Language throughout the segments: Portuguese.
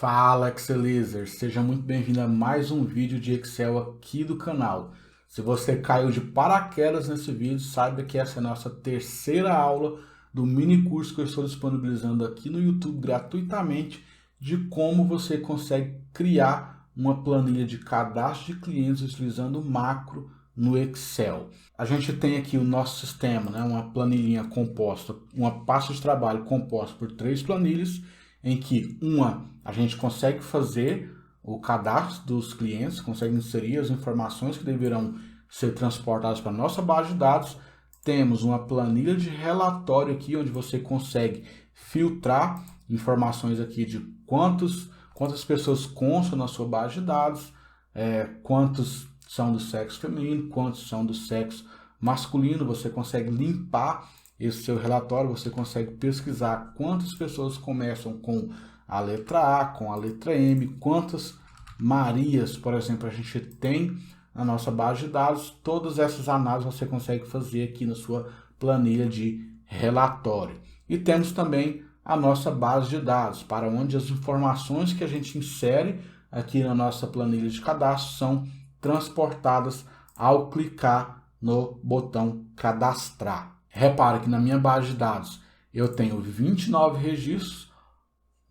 Fala Excelizer, seja muito bem-vindo a mais um vídeo de Excel aqui do canal. Se você caiu de paraquedas nesse vídeo, saiba que essa é a nossa terceira aula do mini curso que eu estou disponibilizando aqui no YouTube gratuitamente de como você consegue criar uma planilha de cadastro de clientes utilizando o macro no Excel. A gente tem aqui o nosso sistema, né, uma planilhinha composta, uma pasta de trabalho composta por 3 planilhas, em que a gente consegue fazer o cadastro dos clientes, consegue inserir as informações que deverão ser transportadas para a nossa base de dados. Temos uma planilha de relatório aqui, onde você consegue filtrar informações aqui de quantas pessoas constam na sua base de dados, quantos são do sexo feminino, quantos são do sexo masculino. Você consegue limpar esse seu relatório, você consegue pesquisar quantas pessoas começam com a letra A, com a letra M, quantas Marias, por exemplo, a gente tem na nossa base de dados. Todas essas análises você consegue fazer aqui na sua planilha de relatório. E temos também a nossa base de dados, para onde as informações que a gente insere aqui na nossa planilha de cadastro são transportadas ao clicar no botão cadastrar. Repara que na minha base de dados eu tenho 29 registros,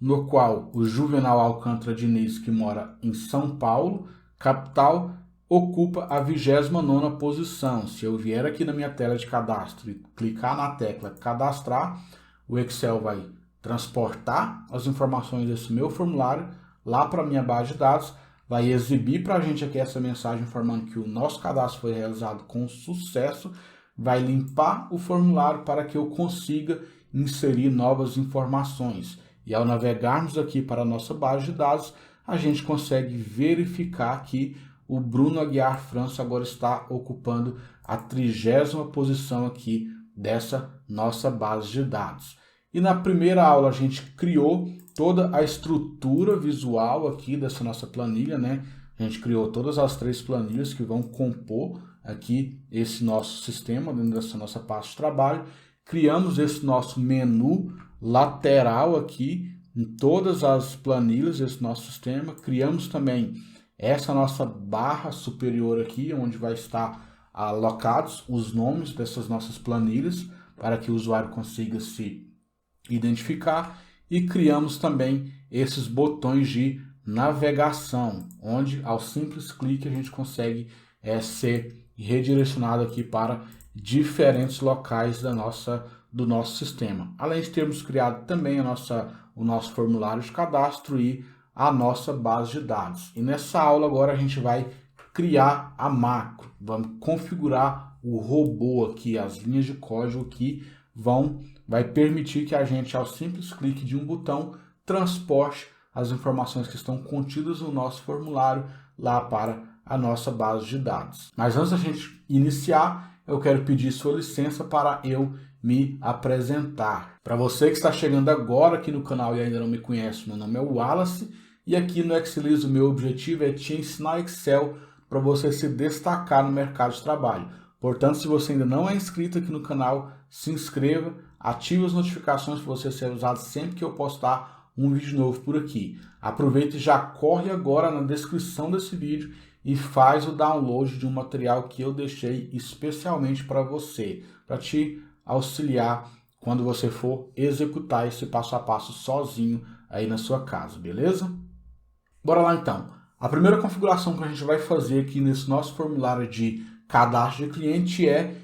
no qual o Juvenal Alcântara Diniz, que mora em São Paulo, capital, ocupa a 29ª posição. Se eu vier aqui na minha tela de cadastro e clicar na tecla cadastrar, o Excel vai transportar as informações desse meu formulário lá para a minha base de dados, vai exibir para a gente aqui essa mensagem informando que o nosso cadastro foi realizado com sucesso, vai limpar o formulário para que eu consiga inserir novas informações. E ao navegarmos aqui para a nossa base de dados, a gente consegue verificar que o Bruno Aguiar França agora está ocupando a 30ª posição aqui dessa nossa base de dados. E na primeira aula a gente criou toda a estrutura visual aqui dessa nossa planilha, né? A gente criou todas as 3 planilhas que vão compor aqui esse nosso sistema dentro dessa nossa pasta de trabalho. Criamos esse nosso menu lateral aqui em todas as planilhas desse nosso sistema. Criamos também essa nossa barra superior aqui, onde vai estar alocados os nomes dessas nossas planilhas, para que o usuário consiga se identificar. E criamos também esses botões de navegação, onde ao simples clique a gente consegue ser redirecionado aqui para diferentes locais do nosso sistema. Além de termos criado também o nosso formulário de cadastro e a nossa base de dados. E nessa aula agora a gente vai criar a macro, vamos configurar o robô aqui, as linhas de código que vai permitir que a gente, ao simples clique de um botão, transporte as informações que estão contidas no nosso formulário lá para a nossa base de dados. Mas antes da gente iniciar, eu quero pedir sua licença para eu me apresentar. Para você que está chegando agora aqui no canal e ainda não me conhece, meu nome é Wallace e aqui no Excelize o meu objetivo é te ensinar Excel para você se destacar no mercado de trabalho. Portanto, se você ainda não é inscrito aqui no canal, se inscreva, ative as notificações para você ser usado sempre que eu postar um vídeo novo por aqui. Aproveita e já corre agora na descrição desse vídeo e faz o download de um material que eu deixei especialmente para você, para te auxiliar quando você for executar esse passo a passo sozinho aí na sua casa, beleza? Bora lá então. A primeira configuração que a gente vai fazer aqui nesse nosso formulário de cadastro de cliente é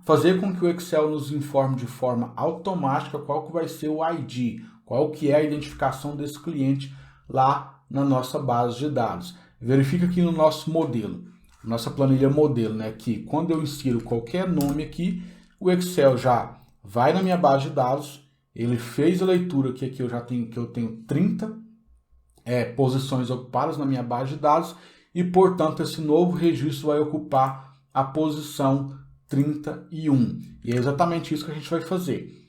fazer com que o Excel nos informe de forma automática qual que vai ser o ID, qual que é a identificação desse cliente lá na nossa base de dados. Verifica aqui no nosso modelo, nossa planilha modelo, né, que quando eu insiro qualquer nome aqui, o Excel já vai na minha base de dados, ele fez a leitura aqui eu tenho 30 posições ocupadas na minha base de dados e, portanto, esse novo registro vai ocupar a posição 31. E é exatamente isso que a gente vai fazer.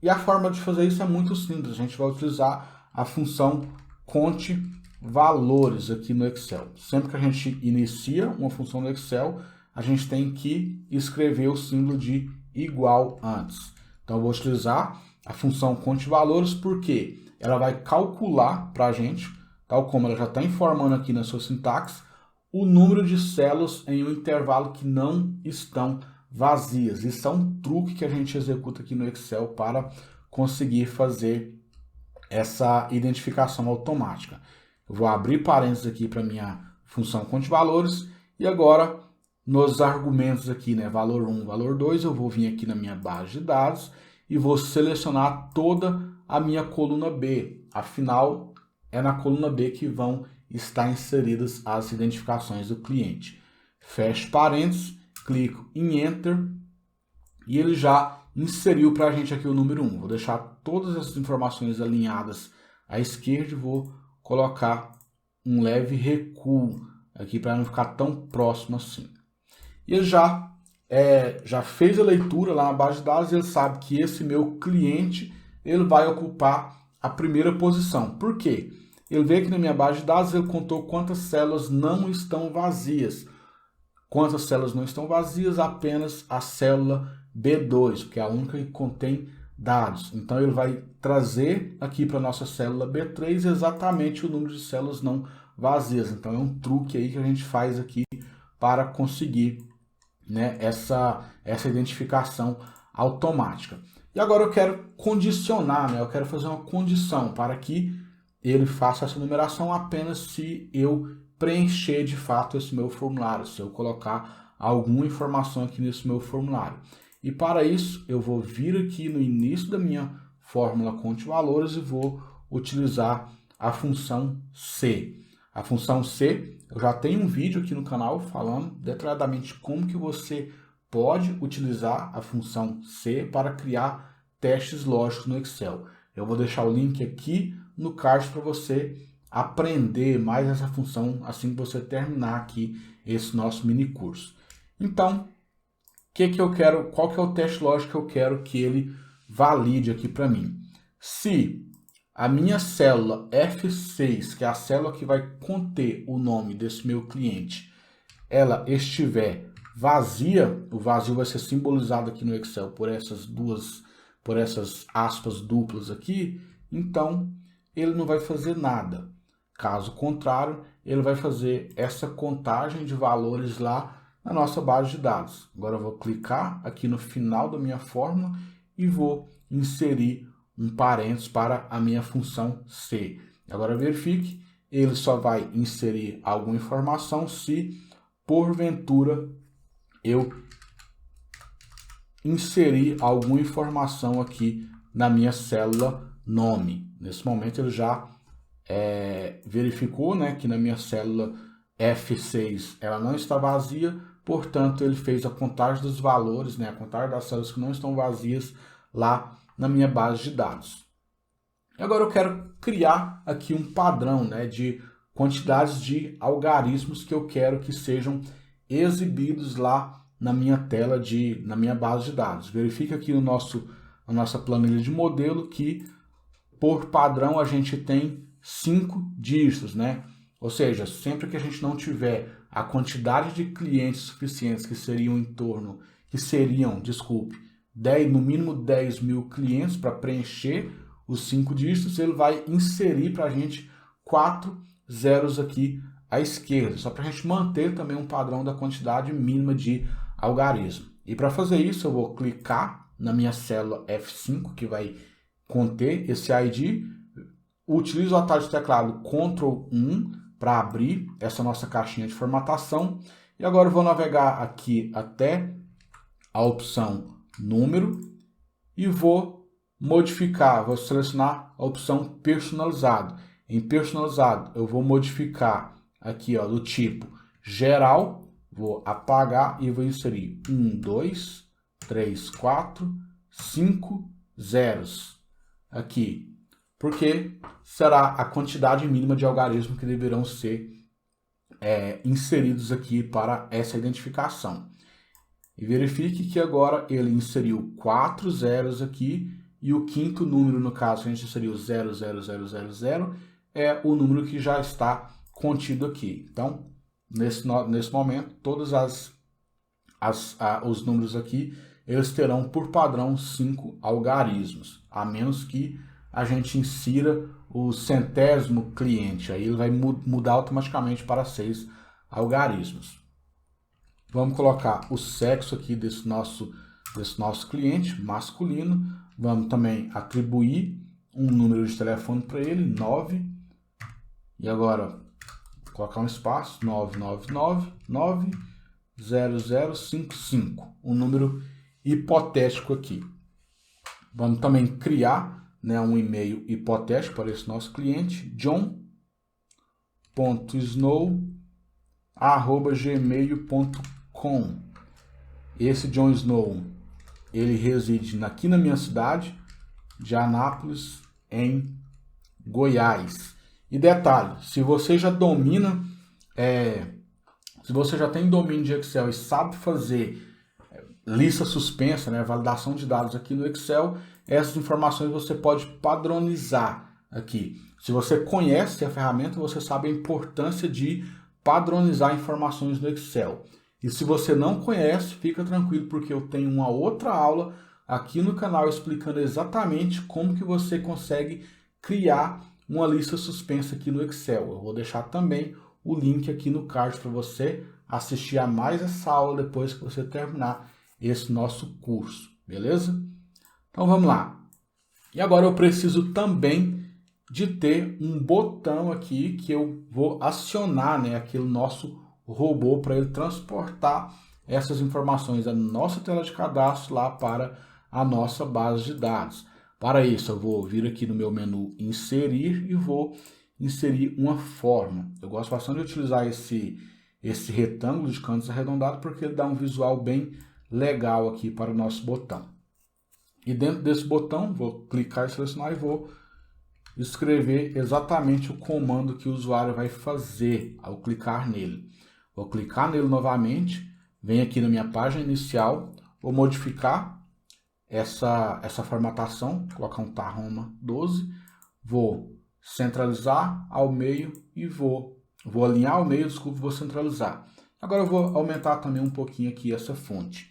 E a forma de fazer isso é muito simples. A gente vai utilizar a função conte valores aqui no Excel. Sempre que a gente inicia uma função no Excel, a gente tem que escrever o símbolo de igual antes. Então, eu vou utilizar a função conte valores porque ela vai calcular para a gente, tal como ela já está informando aqui na sua sintaxe, o número de células em um intervalo que não estão vazias. Isso é um truque que a gente executa aqui no Excel para conseguir fazer essa identificação automática. Eu vou abrir parênteses aqui para minha função conte-valores e agora nos argumentos aqui, né, valor 1, valor 2, eu vou vir aqui na minha base de dados e vou selecionar toda a minha coluna B. Afinal, é na coluna B que vão estar inseridas as identificações do cliente. Fecho parênteses, clico em Enter e ele já inseriu para a gente aqui o número 1. Vou deixar todas essas informações alinhadas à esquerda e vou colocar um leve recuo aqui para não ficar tão próximo assim. E ele já fez a leitura lá na base de dados e ele sabe que esse meu cliente ele vai ocupar a primeira posição. Por quê? Ele vê que na minha base de dados ele contou quantas células não estão vazias. Quantas células não estão vazias? Apenas a célula B2, porque é a única que contém dados. Então ele vai trazer aqui para a nossa célula B3 exatamente o número de células não vazias. Então é um truque aí que a gente faz aqui para conseguir, né, essa identificação automática. E agora eu quero condicionar, né, eu quero fazer uma condição para que ele faça essa numeração apenas se eu preencher de fato esse meu formulário, se eu colocar alguma informação aqui nesse meu formulário. E para isso eu vou vir aqui no início da minha fórmula conte-valores e vou utilizar a função C. A função C, eu já tenho um vídeo aqui no canal falando detalhadamente como que você pode utilizar a função C para criar testes lógicos no Excel. Eu vou deixar o link aqui no card para você aprender mais essa função assim que você terminar aqui esse nosso mini curso. Então, qual que é o teste lógico que eu quero que ele valide aqui para mim? Se a minha célula F6, que é a célula que vai conter o nome desse meu cliente, ela estiver vazia, o vazio vai ser simbolizado aqui no Excel por essas aspas duplas aqui, então ele não vai fazer nada. Caso contrário, ele vai fazer essa contagem de valores lá na nossa base de dados. Agora eu vou clicar aqui no final da minha fórmula e vou inserir um parênteses para a minha função C. Agora verifique, ele só vai inserir alguma informação se porventura eu inserir alguma informação aqui na minha célula nome. Nesse momento ele já verificou, né, que na minha célula F6 ela não está vazia, portanto ele fez a contagem dos valores, né, a contagem das células que não estão vazias lá na minha base de dados. E agora eu quero criar aqui um padrão, né, de quantidades de algarismos que eu quero que sejam exibidos lá na minha tela, na minha base de dados. Verifica aqui na nossa planilha de modelo que por padrão a gente tem 5 dígitos, né? Ou seja, sempre que a gente não tiver a quantidade de clientes suficientes que seriam no mínimo 10 mil clientes para preencher os 5 dígitos, ele vai inserir para a gente 4 zeros aqui à esquerda, só para a gente manter também um padrão da quantidade mínima de algarismo. E para fazer isso eu vou clicar na minha célula F5, que vai conter esse ID, utilizo o atalho de teclado Ctrl 1 para abrir essa nossa caixinha de formatação, e agora eu vou navegar aqui até a opção número e vou selecionar a opção personalizado. Em personalizado eu vou modificar aqui, ó, do tipo geral, vou apagar e vou inserir 1, 2, 3, 4, 5 zeros aqui, porque será a quantidade mínima de algarismos que deverão ser inseridos aqui para essa identificação. E verifique que agora ele inseriu 4 zeros aqui e o quinto número, no caso, a gente inseriu 00000, é o número que já está contido aqui. Então, nesse momento, todos os números aqui, eles terão por padrão 5 algarismos, a menos que a gente insira o centésimo cliente. Aí ele vai mudar automaticamente para 6 algarismos. Vamos colocar o sexo aqui desse nosso cliente, masculino. Vamos também atribuir um número de telefone para ele, 9. E agora, colocar um espaço, 999-90055. Um número hipotético aqui. Vamos também criar, né, um e-mail hipotético para esse nosso cliente, john.snow@gmail.com. Esse John Snow, ele reside aqui na minha cidade de Anápolis, em Goiás. E detalhe, se você já domina, se você já tem domínio de Excel e sabe fazer lista suspensa, né, validação de dados aqui no Excel, essas informações você pode padronizar aqui. Se você conhece a ferramenta, você sabe a importância de padronizar informações no Excel. E se você não conhece, fica tranquilo, porque eu tenho uma outra aula aqui no canal explicando exatamente como que você consegue criar uma lista suspensa aqui no Excel. Eu vou deixar também o link aqui no card para você assistir a mais essa aula depois que você terminar esse nosso curso, beleza? Então vamos lá. E agora eu preciso também de ter um botão aqui que eu vou acionar, né, aquele nosso robô para ele transportar essas informações da nossa tela de cadastro lá para a nossa base de dados. Para isso eu vou vir aqui no meu menu inserir e vou inserir uma forma. Eu gosto bastante de utilizar esse retângulo de cantos arredondado porque ele dá um visual bem legal aqui para o nosso botão. E dentro desse botão, vou clicar e selecionar e vou escrever exatamente o comando que o usuário vai fazer ao clicar nele. Vou clicar nele novamente, venho aqui na minha página inicial, vou modificar essa formatação, colocar um Roma 12, vou centralizar ao meio e vou alinhar ao meio, desculpa, vou centralizar. Agora eu vou aumentar também um pouquinho aqui essa fonte.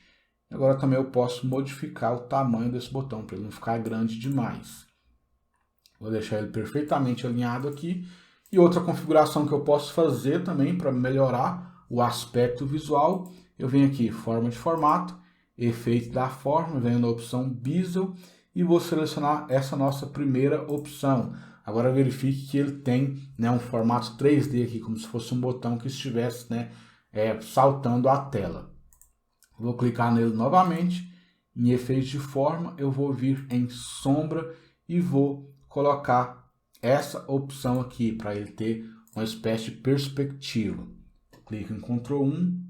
Agora também eu posso modificar o tamanho desse botão para ele não ficar grande demais. Vou deixar ele perfeitamente alinhado aqui. E outra configuração que eu posso fazer também para melhorar o aspecto visual, eu venho aqui, forma de formato, efeito da forma, venho na opção Bezel e vou selecionar essa nossa primeira opção. Agora verifique que ele tem, né, um formato 3D aqui, como se fosse um botão que estivesse, né, saltando a tela. Vou clicar nele novamente, em efeitos de forma, eu vou vir em sombra e vou colocar essa opção aqui para ele ter uma espécie de perspectiva. Clico em Ctrl 1,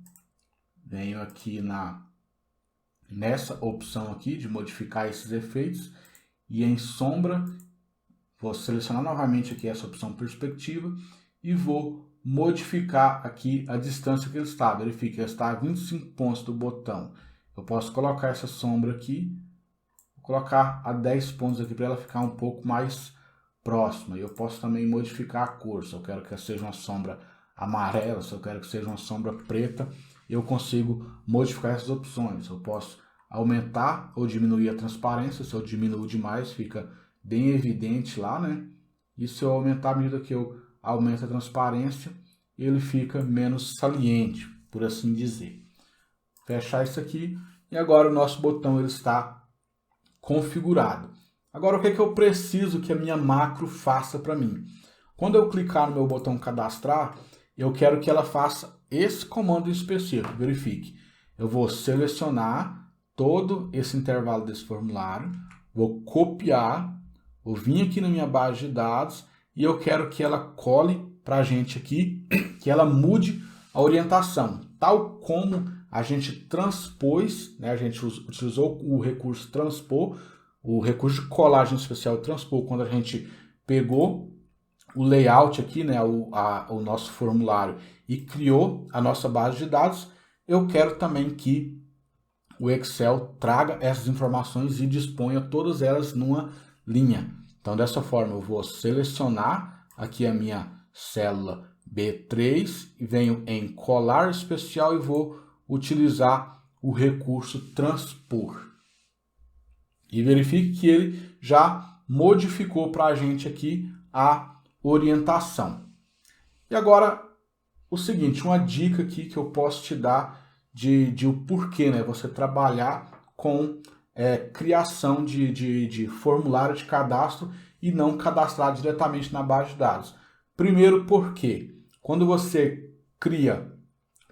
venho aqui nessa opção aqui de modificar esses efeitos e em sombra vou selecionar novamente aqui essa opção perspectiva e vou modificar aqui a distância que ele está. Verifique que ele está a 25 pontos do botão. Eu posso colocar essa sombra aqui, vou colocar a 10 pontos aqui para ela ficar um pouco mais próxima. Eu posso também modificar a cor, se eu quero que seja uma sombra amarela, se eu quero que seja uma sombra preta, eu consigo modificar essas opções. Eu posso aumentar ou diminuir a transparência, se eu diminuo demais fica bem evidente lá, né? E se eu aumentar à medida que eu aumento a transparência, ele fica menos saliente, por assim dizer. Fechar isso aqui e agora o nosso botão ele está configurado. Agora o que é que eu preciso que a minha macro faça para mim? Quando eu clicar no meu botão cadastrar, eu quero que ela faça esse comando específico, verifique. Eu vou selecionar todo esse intervalo desse formulário, vou copiar, vou vir aqui na minha base de dados e eu quero que ela cole para a gente aqui, que ela mude a orientação, tal como a gente transpôs, né, a gente utilizou o recurso transpor, o recurso de colagem especial transpor, quando a gente pegou o layout aqui, né, o nosso formulário e criou a nossa base de dados, eu quero também que o Excel traga essas informações e disponha todas elas numa linha. Então, dessa forma, eu vou selecionar aqui a minha célula B3 e venho em colar especial e vou utilizar o recurso transpor. E verifique que ele já modificou para a gente aqui a orientação. E agora, o seguinte, uma dica aqui que eu posso te dar de o porquê, né? Você trabalhar com criação de formulário de cadastro e não cadastrar diretamente na base de dados. Primeiro, porque quando você cria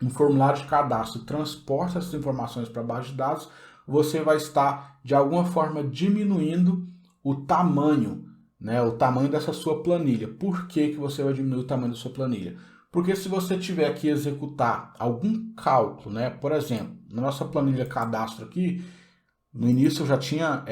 um formulário de cadastro e transporta essas informações para a base de dados, você vai estar, de alguma forma, diminuindo o tamanho, né? O tamanho dessa sua planilha. Por que você vai diminuir o tamanho da sua planilha? Porque se você tiver que executar algum cálculo, né? Por exemplo, na nossa planilha cadastro aqui, no início eu já tinha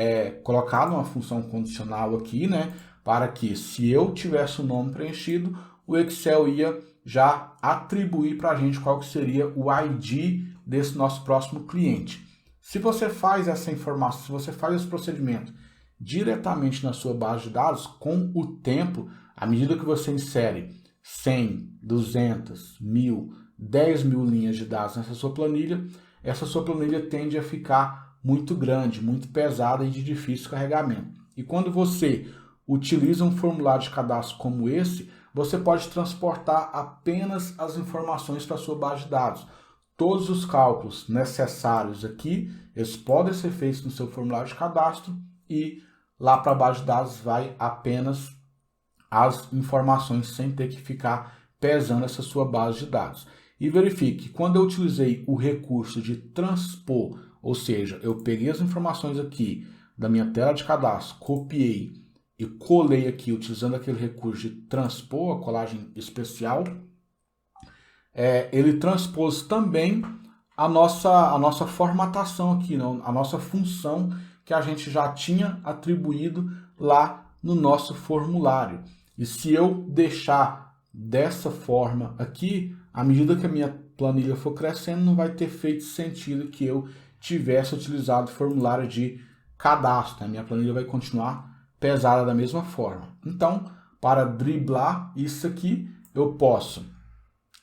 colocado uma função condicional aqui, né? Para que, se eu tivesse o nome preenchido, o Excel ia já atribuir para a gente qual que seria o ID desse nosso próximo cliente. Se você faz essa informação, se você faz esse procedimento diretamente na sua base de dados, com o tempo, à medida que você insere 100, 200, 1000, 10.000 linhas de dados nessa sua planilha, essa sua planilha tende a ficar muito grande, muito pesada e de difícil carregamento. E quando você utiliza um formulário de cadastro como esse, você pode transportar apenas as informações para a sua base de dados. Todos os cálculos necessários aqui, eles podem ser feitos no seu formulário de cadastro e lá para a base de dados vai apenas as informações sem ter que ficar pesando essa sua base de dados. E verifique, quando eu utilizei o recurso de transpor, ou seja, eu peguei as informações aqui da minha tela de cadastro, copiei e colei aqui utilizando aquele recurso de transpor, a colagem especial, ele transpôs também a nossa formatação aqui, a nossa função que a gente já tinha atribuído lá no nosso formulário. E se eu deixar dessa forma aqui, à medida que a minha planilha for crescendo, não vai ter feito sentido que eu tivesse utilizado o formulário de cadastro. A minha planilha vai continuar pesada da mesma forma. Então, para driblar isso aqui, eu posso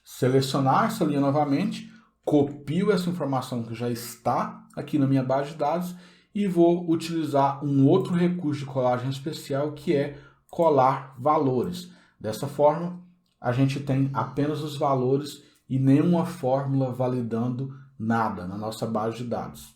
selecionar essa linha novamente, copio essa informação que já está aqui na minha base de dados e vou utilizar um outro recurso de colagem especial, que é colar valores. Dessa forma, a gente tem apenas os valores e nenhuma fórmula validando nada na nossa base de dados.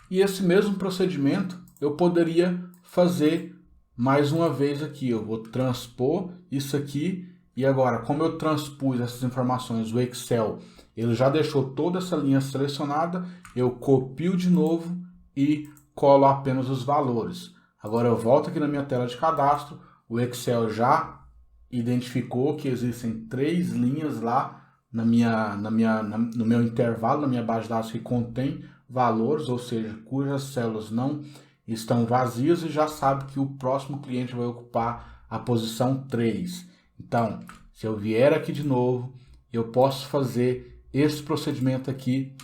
E esse mesmo procedimento eu poderia fazer mais uma vez aqui. Eu vou transpor isso aqui e agora, como eu transpus essas informações, o Excel ele já deixou toda essa linha selecionada, eu copio de novo e colo apenas os valores. Agora eu volto aqui na minha tela de cadastro, o Excel já identificou que existem 3 linhas lá no meu intervalo, na minha base de dados que contém valores, ou seja, cujas células não estão vazias, e já sabe que o próximo cliente vai ocupar a posição 3. Então, se eu vier aqui de novo, eu posso fazer esse procedimento aqui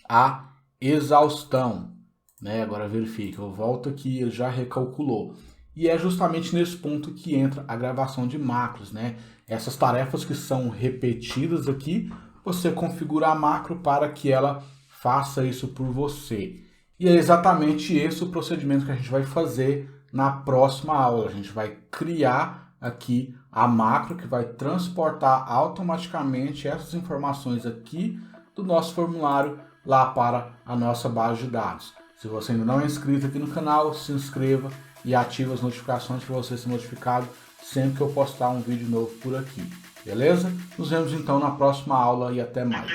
a exaustão, né? Agora verifique, eu volto aqui, ele já recalculou. E é justamente nesse ponto que entra a gravação de macros, né? Essas tarefas que são repetidas aqui, você configura a macro para que ela faça isso por você. E é exatamente esse o procedimento que a gente vai fazer na próxima aula. A gente vai criar aqui a macro que vai transportar automaticamente essas informações aqui do nosso formulário lá para a nossa base de dados. Se você ainda não é inscrito aqui no canal, se inscreva e ative as notificações para você ser notificado sempre que eu postar um vídeo novo por aqui. Beleza? Nos vemos então na próxima aula e até mais.